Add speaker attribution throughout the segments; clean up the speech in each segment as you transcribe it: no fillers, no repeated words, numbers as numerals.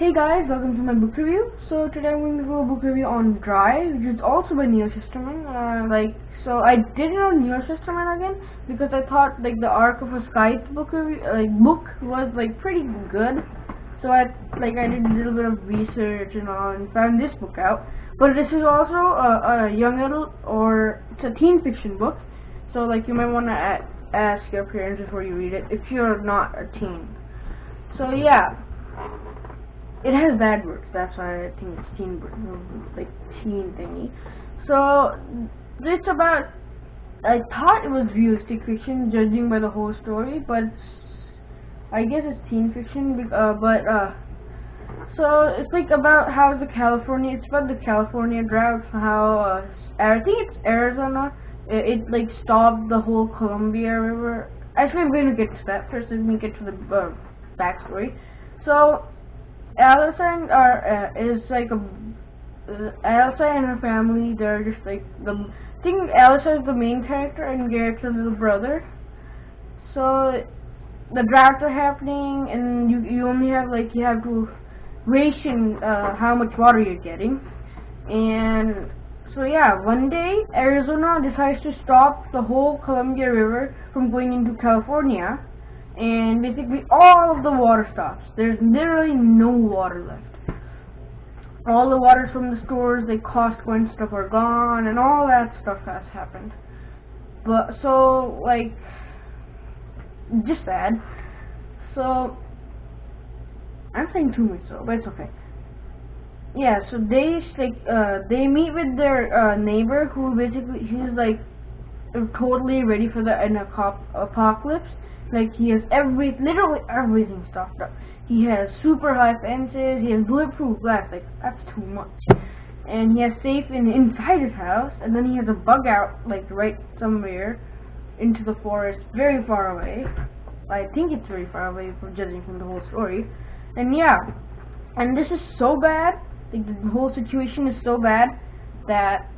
Speaker 1: Hey guys, welcome to my book review. So today I'm going to do a book review on Dry, which is also by Neal Shusterman. So I did it on Neal Shusterman again because I thought the Arc of a Scythe book review, book was pretty good. So I did a little bit of research and all and found this book out. But this is also a young adult, or it's a teen fiction book. So you might want to ask your parents before you read it if you're not a teen. So yeah. It has bad words, that's why I think it's teen thingy. So, it's about, I thought it was realistic fiction, judging by the whole story, but I guess it's teen fiction, so it's about how it's about the California drought, how, I think it's Arizona, it stopped the whole Columbia River. Actually, I'm going to get to that first, let me get to the backstory. So, Elsa and her family, they're just I think Elsa is the main character and Garrett's little brother. So the droughts are happening and you only have you have to ration how much water you're getting. And so yeah, one day Arizona decides to stop the whole Columbia River from going into California. And basically all of the water stops. There's literally no water left. All the water from the stores, Costco and stuff are gone, and all that stuff has happened. But so just bad. So I'm saying too much, but it's okay. Yeah, so they meet with their neighbor, who basically he's totally ready for the apocalypse. He has literally everything stocked up. He has super high fences, he has bulletproof glass, that's too much. And he has safe inside his house, and then he has a bug out, right somewhere into the forest, very far away. I think it's very far away judging from the whole story. And yeah, and this is so bad, the whole situation is so bad that,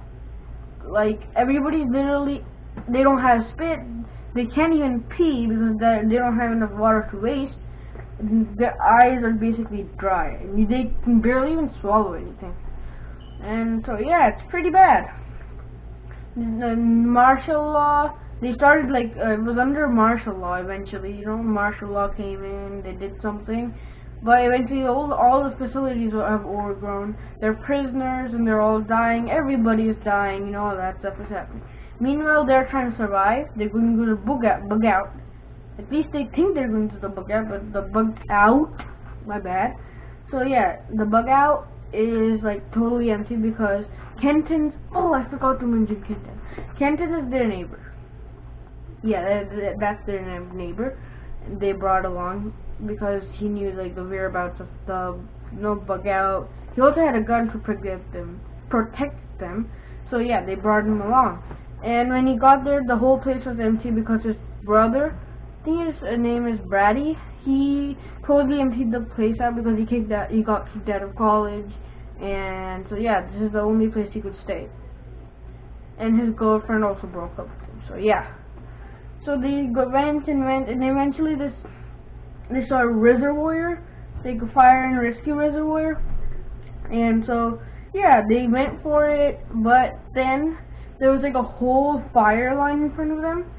Speaker 1: everybody's literally, they don't have spit. They can't even pee because they don't have enough water to waste. Their eyes are basically dry, and they can barely even swallow anything. And so yeah, it's pretty bad. The martial law, they started it was under martial law eventually. Martial law came in, they did something, but eventually all the facilities have overgrown. They're prisoners and they're all dying. Everybody is dying. All that stuff is happening. Meanwhile, they're trying to survive. They're going to go to bug out. At least they think they're going to the bug out, but the bug out, my bad. So yeah, the bug out is totally empty because I forgot to mention Kenton. Kenton is their neighbor. Yeah, that's their neighbor. They brought along because he knew the whereabouts of the bug out. He also had a gun to protect them. So yeah, they brought him along. And when he got there, the whole place was empty because his brother, I think his name is Brady, he totally emptied the place out because he got kicked out of college. And so yeah, this is the only place he could stay. And his girlfriend also broke up with him. So yeah. So they went, and eventually they saw a reservoir, a fire and rescue reservoir. And so yeah, they went for it, but then there was a whole fire line in front of them.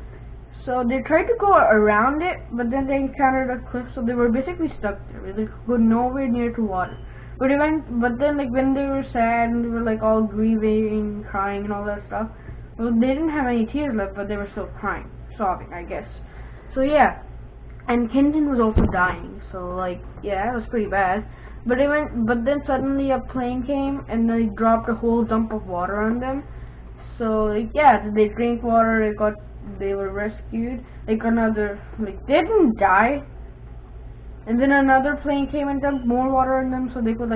Speaker 1: So they tried to go around it, but then they encountered a cliff, so they were basically stuck there. They could go nowhere near to water. But then when they were sad and they were all grieving, crying and all that stuff, well, they didn't have any tears left, but they were still crying, sobbing, I guess. So yeah, and Kenton was also dying. So yeah, it was pretty bad. But then suddenly a plane came and they dropped a whole dump of water on them. So yeah, they drank water. They were rescued. They didn't die. And then another plane came and dumped more water on them, so they could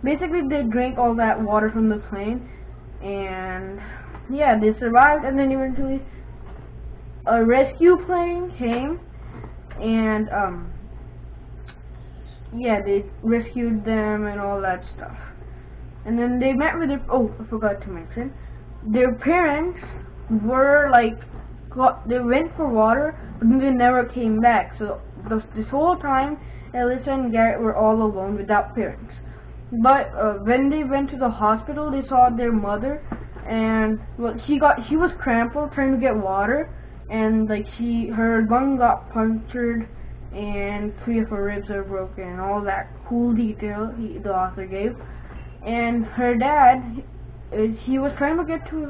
Speaker 1: basically they drank all that water from the plane. And yeah, they survived. And then eventually a rescue plane came, and yeah, they rescued them and all that stuff. And then they met with I forgot to mention, their parents were they went for water, but then they never came back. So this whole time, Alyssa and Garrett were all alone without parents. But when they went to the hospital, they saw their mother, and well, she was crumpled trying to get water, and like her lung got punctured, and 3 of her ribs are broken, and all that cool detail the author gave. And her dad, he was trying to get to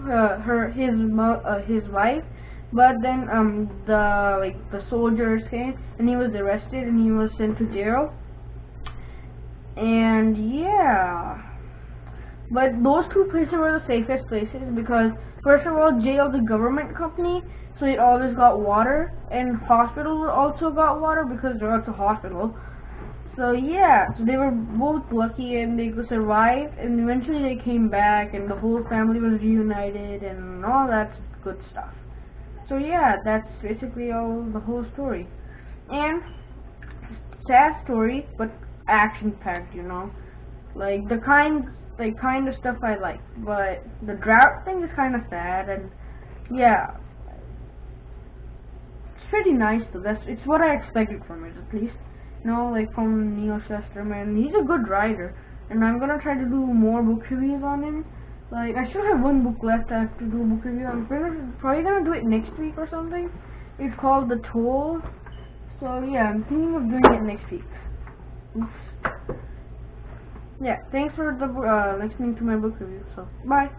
Speaker 1: his wife, but then the soldiers came, and he was arrested, and he was sent to jail. And yeah, but those 2 places were the safest places because, first of all, jail is a government company, so it always got water, and hospitals also got water because they're also hospital. So yeah, so they were both lucky and they could survive, and eventually they came back and the whole family was reunited and all that good stuff. So yeah, that's basically the whole story. And sad story, but action-packed, like the kind of stuff I like. But the drought thing is kind of sad, and yeah, it's pretty nice though. It's what I expected from it, at least. Like from Neal Shusterman. He's a good writer, and I'm gonna try to do more book reviews on him. Like, I still have 1 book left I have to do a book review. I'm probably gonna do it next week or something. It's called The Toll. So yeah, I'm thinking of doing it next week. Oops. Yeah, thanks for listening to my book review. So bye.